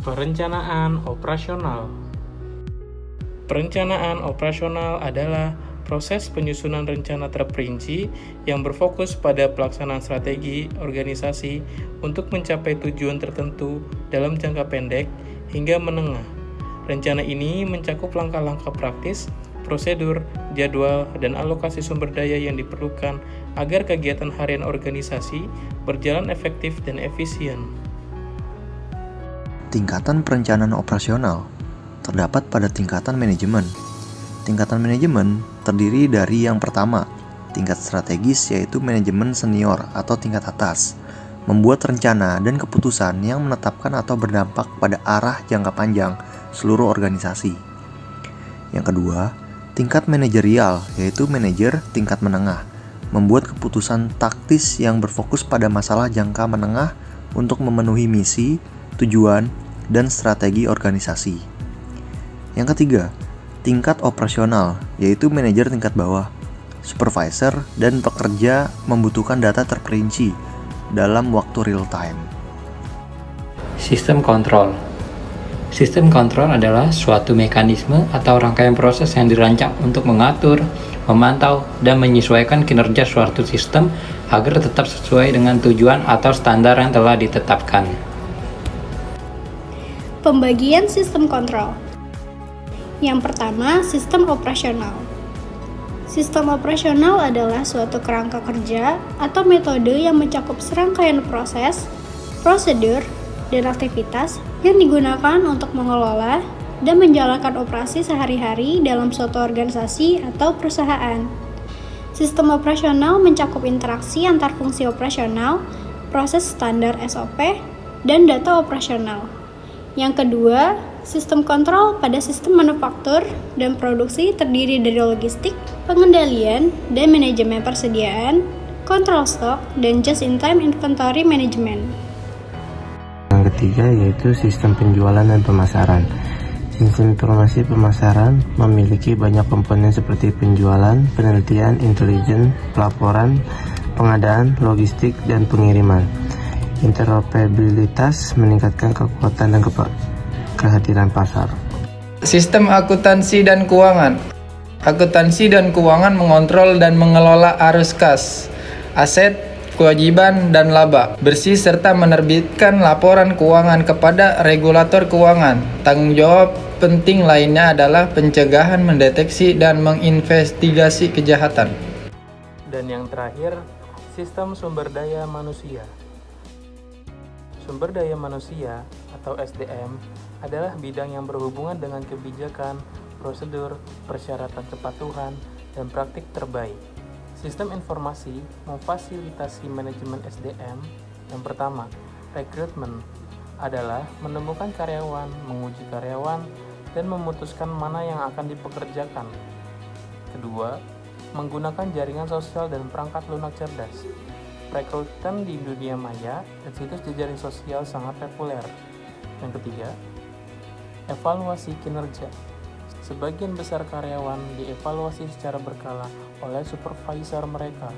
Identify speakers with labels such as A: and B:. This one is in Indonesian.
A: Perencanaan operasional. Perencanaan operasional adalah proses penyusunan rencana terperinci yang berfokus pada pelaksanaan strategi organisasi untuk mencapai tujuan tertentu dalam jangka pendek hingga menengah. Rencana ini mencakup langkah-langkah praktis, prosedur, jadwal, dan alokasi sumber daya yang diperlukan agar kegiatan harian organisasi berjalan efektif dan efisien.
B: Tingkatan perencanaan operasional terdapat pada tingkatan manajemen. Tingkatan manajemen terdiri dari yang pertama, tingkat strategis yaitu manajemen senior atau tingkat atas, membuat rencana dan keputusan yang menetapkan atau berdampak pada arah jangka panjang seluruh organisasi. Yang kedua, tingkat manajerial yaitu manajer tingkat menengah, membuat keputusan taktis yang berfokus pada masalah jangka menengah untuk memenuhi misi, tujuan, dan strategi organisasi. Yang ketiga, tingkat operasional, yaitu manajer tingkat bawah, supervisor, dan pekerja membutuhkan data terperinci dalam waktu real time.
C: Sistem kontrol. Sistem kontrol adalah suatu mekanisme atau rangkaian proses yang dirancang untuk mengatur, memantau, dan menyesuaikan kinerja suatu sistem agar tetap sesuai dengan tujuan atau standar yang telah ditetapkan.
D: Pembagian sistem kontrol. Yang pertama, sistem operasional. Sistem operasional adalah suatu kerangka kerja atau metode yang mencakup serangkaian proses, prosedur, dan aktivitas yang digunakan untuk mengelola dan menjalankan operasi sehari-hari dalam suatu organisasi atau perusahaan. Sistem operasional mencakup interaksi antar fungsi operasional, proses standar SOP, dan data operasional. Yang kedua, sistem kontrol pada sistem manufaktur dan produksi terdiri dari logistik, pengendalian, dan manajemen persediaan, kontrol stok, dan just-in-time inventory management.
E: Yang ketiga yaitu sistem penjualan dan pemasaran. Sistem informasi pemasaran memiliki banyak komponen seperti penjualan, penelitian, intelijen, pelaporan, pengadaan, logistik, dan pengiriman. Interoperabilitas meningkatkan kekuatan dan kehadiran pasar.
F: Sistem akuntansi dan keuangan. Akuntansi dan keuangan mengontrol dan mengelola arus kas, aset, kewajiban, dan laba bersih serta menerbitkan laporan keuangan kepada regulator keuangan. Tanggung jawab penting lainnya adalah pencegahan, mendeteksi, dan menginvestigasi kejahatan.
A: Dan yang terakhir, sistem sumber daya manusia. Sumber daya manusia atau SDM adalah bidang yang berhubungan dengan kebijakan, prosedur, persyaratan kepatuhan, dan praktik terbaik. Sistem informasi memfasilitasi manajemen SDM. Yang pertama, rekrutmen adalah menemukan karyawan, menguji karyawan, dan memutuskan mana yang akan dipekerjakan. Kedua, menggunakan jaringan sosial dan perangkat lunak cerdas. Perekrutan di dunia maya dan situs jejaring sosial sangat populer. Yang ketiga, evaluasi kinerja. Sebagian besar karyawan dievaluasi secara berkala oleh supervisor mereka.